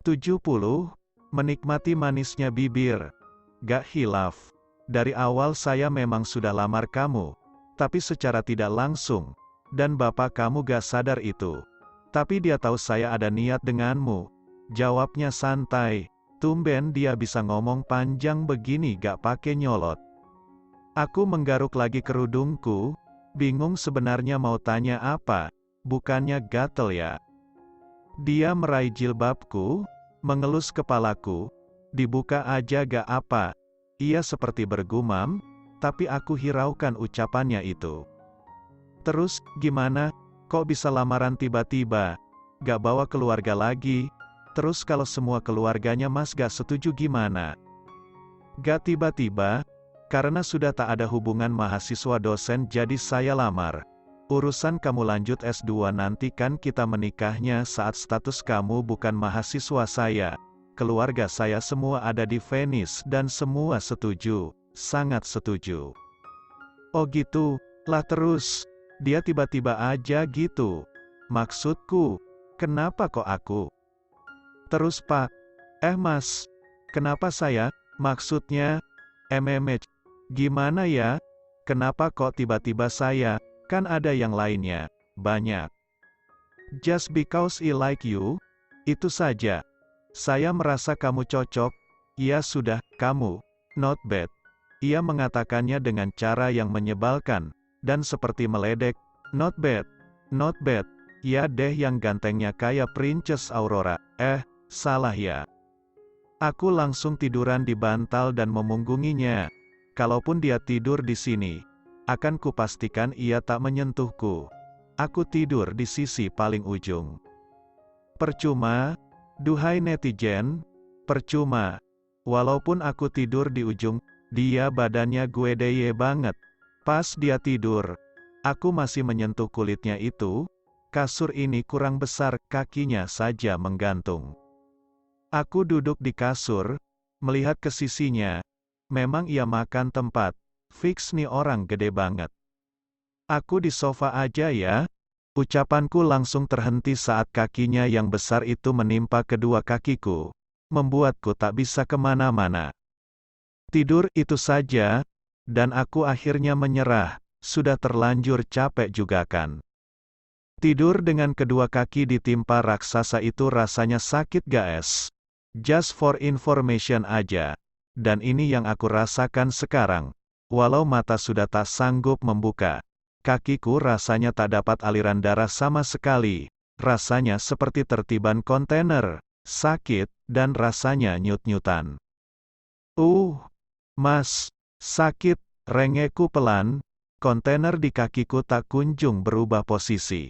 70. Menikmati manisnya bibir. Gak hilaf. Dari awal saya memang sudah lamar kamu. Tapi secara tidak langsung. Dan bapak kamu gak sadar itu. Tapi dia tahu saya ada niat denganmu. Jawabnya santai. Tumben dia bisa ngomong panjang begini gak pakai nyolot. Aku menggaruk lagi kerudungku. Bingung sebenarnya mau tanya apa. Bukannya gatel ya. Dia meraih jilbabku. Mengelus kepalaku. Dibuka aja gak apa. Ia seperti bergumam, tapi aku hiraukan ucapannya itu. Terus, gimana? Kok bisa lamaran tiba-tiba? Gak bawa keluarga lagi? Terus kalau semua keluarganya mas gak setuju gimana? Gak tiba-tiba, karena sudah tak ada hubungan mahasiswa dosen jadi saya lamar. Urusan kamu lanjut S2 nanti kan kita menikahnya saat status kamu bukan mahasiswa saya. Keluarga saya semua ada di Venice dan semua setuju, sangat setuju. Oh gitu, lah terus, dia tiba-tiba aja gitu. Maksudku, kenapa kok aku? Terus Pak, Mas, kenapa saya? Maksudnya, gimana ya? Kenapa kok tiba-tiba saya? Kan ada yang lainnya, banyak. Just because I like you, itu saja. Saya merasa kamu cocok. Ya sudah, kamu, not bad. Ia mengatakannya dengan cara yang menyebalkan, dan seperti meledek, not bad, not bad. Ya deh yang gantengnya kayak Princess Aurora, salah ya. Aku langsung tiduran di bantal dan memunggunginya. Kalaupun dia tidur di sini, akan kupastikan ia tak menyentuhku. Aku tidur di sisi paling ujung. Percuma, duhai netizen, percuma. Walaupun aku tidur di ujung, dia badannya gede banget. Pas dia tidur, aku masih menyentuh kulitnya itu. Kasur ini kurang besar, kakinya saja menggantung. Aku duduk di kasur, melihat ke sisinya. Memang ia makan tempat. Fix nih orang gede banget. Aku di sofa aja ya. Ucapanku langsung terhenti saat kakinya yang besar itu menimpa kedua kakiku. Membuatku tak bisa kemana-mana. Tidur itu saja. Dan aku akhirnya menyerah. Sudah terlanjur capek juga kan. Tidur dengan kedua kaki ditimpa raksasa itu rasanya sakit guys. Just for information aja. Dan ini yang aku rasakan sekarang. Walau mata sudah tak sanggup membuka, kakiku rasanya tak dapat aliran darah sama sekali. Rasanya seperti tertiban kontainer, sakit, dan rasanya nyut-nyutan. Mas, sakit, rengeku pelan, kontainer di kakiku tak kunjung berubah posisi.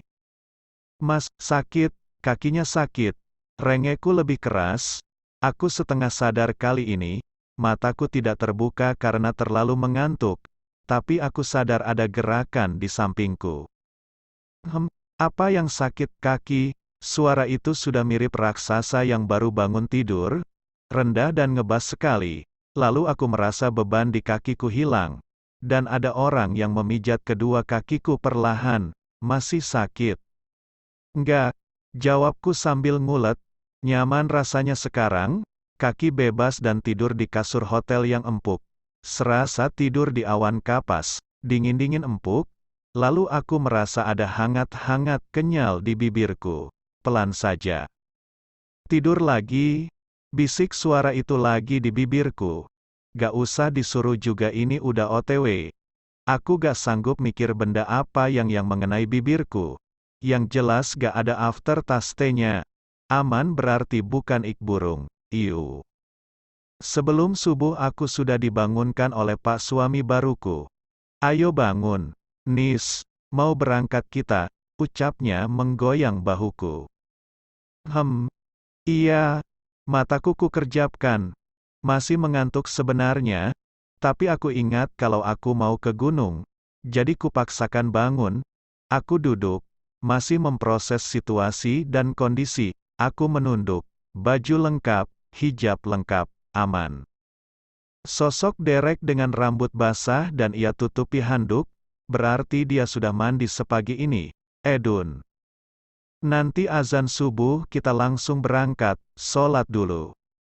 Mas, sakit, kakinya sakit, rengeku lebih keras, aku setengah sadar kali ini. Mataku tidak terbuka karena terlalu mengantuk, tapi aku sadar ada gerakan di sampingku. Apa yang sakit kaki? Suara itu sudah mirip raksasa yang baru bangun tidur, rendah dan ngebas sekali. Lalu aku merasa beban di kakiku hilang, dan ada orang yang memijat kedua kakiku perlahan. Masih sakit? Enggak, jawabku sambil ngulet. Nyaman rasanya sekarang. Kaki bebas dan tidur di kasur hotel yang empuk. Serasa tidur di awan kapas, dingin-dingin empuk. Lalu aku merasa ada hangat-hangat kenyal di bibirku. Pelan saja. Tidur lagi, bisik suara itu lagi di bibirku. Gak usah disuruh juga ini udah OTW. Aku gak sanggup mikir benda apa yang mengenai bibirku. Yang jelas gak ada aftertaste-nya. Aman berarti bukan ik burung. Iu. Sebelum subuh aku sudah dibangunkan oleh pak suami baruku. Ayo bangun, Nis, mau berangkat kita, ucapnya menggoyang bahuku. Iya, mataku kukerjapkan. Masih mengantuk sebenarnya, tapi aku ingat kalau aku mau ke gunung, jadi kupaksakan bangun. Aku duduk, masih memproses situasi dan kondisi, aku menunduk, baju lengkap, hijab lengkap, aman. Sosok Derek dengan rambut basah dan ia tutupi handuk, berarti dia sudah mandi sepagi ini. Edun. Nanti azan subuh kita langsung berangkat, sholat dulu.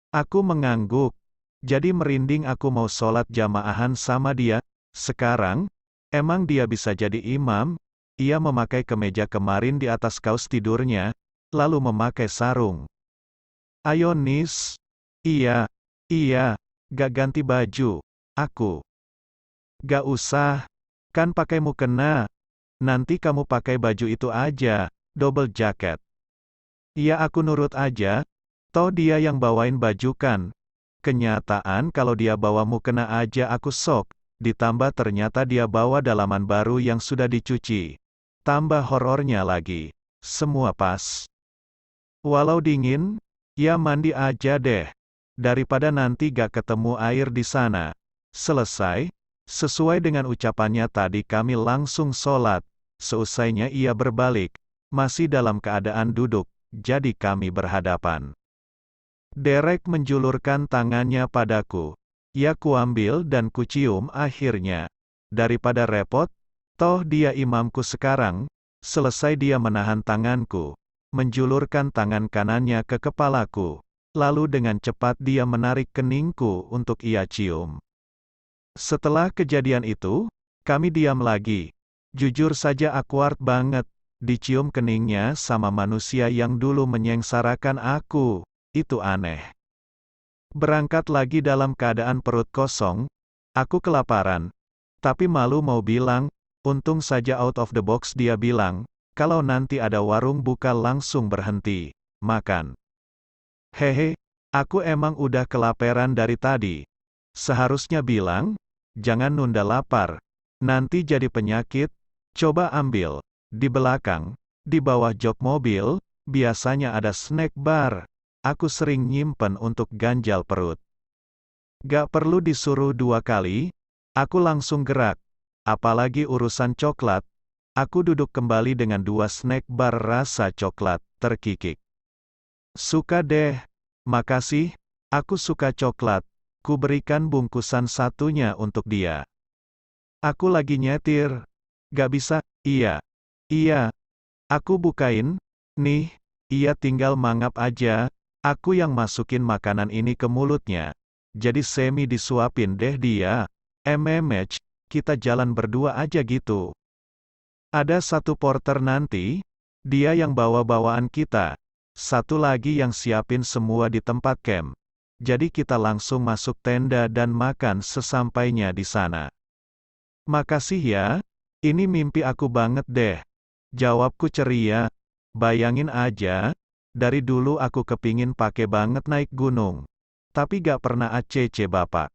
Aku mengangguk. Jadi merinding aku mau sholat jamaahan sama dia. Sekarang, emang dia bisa jadi imam? Ia memakai kemeja kemarin di atas kaos tidurnya, lalu memakai sarung. Ayo Nis. Iya, gak ganti baju. Aku. Gak usah. Kan pakai mukena. Nanti kamu pakai baju itu aja, double jacket. Iya aku nurut aja. Toh dia yang bawain baju kan. Kenyataan kalau dia bawa mukena aja aku sok, ditambah ternyata dia bawa dalaman baru yang sudah dicuci. Tambah horornya lagi. Semua pas. Walau dingin, ya mandi aja deh. Daripada nanti gak ketemu air di sana. Selesai, sesuai dengan ucapannya tadi kami langsung sholat. Seusainya ia berbalik, masih dalam keadaan duduk, jadi kami berhadapan. Derek menjulurkan tangannya padaku. Ya kuambil dan kucium akhirnya. Daripada repot, toh dia imamku sekarang. Selesai dia menahan tanganku, menjulurkan tangan kanannya ke kepalaku. Lalu dengan cepat dia menarik keningku untuk ia cium. Setelah kejadian itu, kami diam lagi. Jujur saja awkward banget, dicium keningnya sama manusia yang dulu menyengsarakan aku. Itu aneh. Berangkat lagi dalam keadaan perut kosong, aku kelaparan. Tapi malu mau bilang, untung saja out of the box dia bilang, kalau nanti ada warung buka langsung berhenti, makan. Hehe, aku emang udah kelaparan dari tadi. Seharusnya bilang, jangan nunda lapar, nanti jadi penyakit, coba ambil. Di belakang, di bawah jok mobil, biasanya ada snack bar. Aku sering nyimpen untuk ganjal perut. Gak perlu disuruh 2 kali, aku langsung gerak. Apalagi urusan coklat, aku duduk kembali dengan 2 snack bar rasa coklat, terkikik. Suka deh, makasih, aku suka coklat, ku berikan bungkusan satunya untuk dia. Aku lagi nyetir. Gak bisa, iya, aku bukain, nih, ia tinggal mangap aja. Aku yang masukin makanan ini ke mulutnya. Jadi semi disuapin deh dia. MMH, kita jalan berdua aja gitu. Ada satu porter nanti, dia yang bawa-bawaan kita. Satu lagi yang siapin semua di tempat camp. Jadi kita langsung masuk tenda dan makan sesampainya di sana. Makasih ya, ini mimpi aku banget deh. Jawabku ceria. Bayangin aja. Dari dulu aku kepingin pakai banget naik gunung. Tapi gak pernah ACC bapak.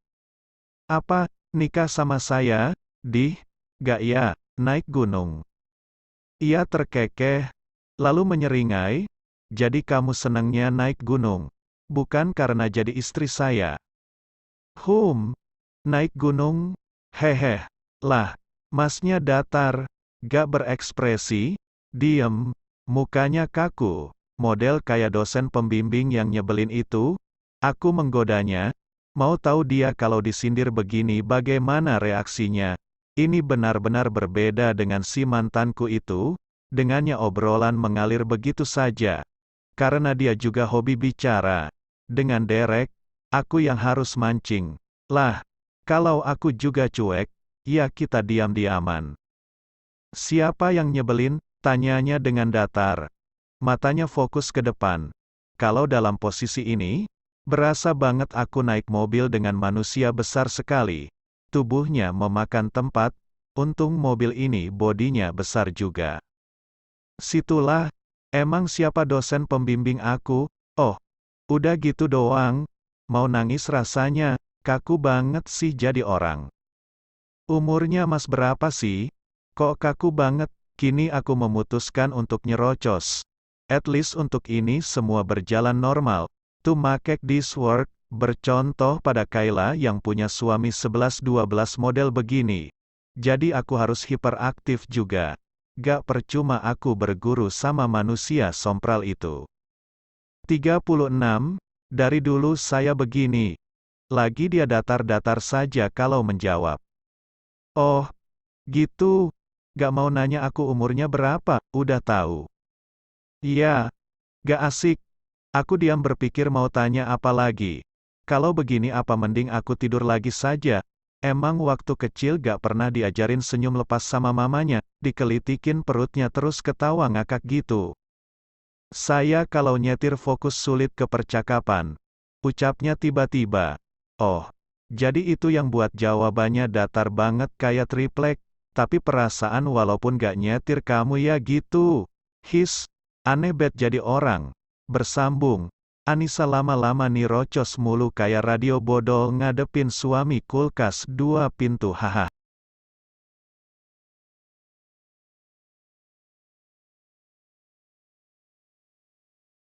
Apa, nikah sama saya? Gak ya, naik gunung. Ia terkekeh, lalu menyeringai, jadi kamu senangnya naik gunung. Bukan karena jadi istri saya. Naik gunung? Hehe, lah, masnya datar, gak berekspresi, diem, mukanya kaku. Model kayak dosen pembimbing yang nyebelin itu. Aku menggodanya. Mau tahu dia kalau disindir begini bagaimana reaksinya? Ini benar-benar berbeda dengan si mantanku itu. Dengannya obrolan mengalir begitu saja. Karena dia juga hobi bicara. Dengan Derek, aku yang harus mancing. Lah, kalau aku juga cuek, ya kita diam-diaman. Siapa yang nyebelin? Tanyanya dengan datar. Matanya fokus ke depan. Kalau dalam posisi ini, berasa banget aku naik mobil dengan manusia besar sekali. Tubuhnya memakan tempat, untung mobil ini bodinya besar juga. Situlah, emang siapa dosen pembimbing aku? Oh, udah gitu doang. Mau nangis rasanya, kaku banget sih jadi orang. Umurnya Mas berapa sih? Kok kaku banget? Kini aku memutuskan untuk nyerocos. At least untuk ini semua berjalan normal. To make this work, bercontoh pada Kayla yang punya suami 11-12 model begini. Jadi aku harus hiperaktif juga. Gak percuma aku berguru sama manusia sompral itu. 36. Dari dulu saya begini. Lagi dia datar-datar saja kalau menjawab. Oh, gitu. Gak mau nanya aku umurnya berapa, udah tahu. Iya, gak asik. Aku diam berpikir mau tanya apa lagi. Kalau begini apa mending aku tidur lagi saja. Emang waktu kecil gak pernah diajarin senyum lepas sama mamanya, dikelitikin perutnya terus ketawa ngakak gitu. Saya kalau nyetir fokus sulit ke percakapan. Ucapnya tiba-tiba. Oh, jadi itu yang buat jawabannya datar banget kayak triplek, tapi perasaan walaupun gak nyetir kamu ya gitu. His, aneh bet jadi orang. Bersambung. Anissa lama-lama nih rocos mulu kayak radio bodol ngadepin suami kulkas 2 pintu haha.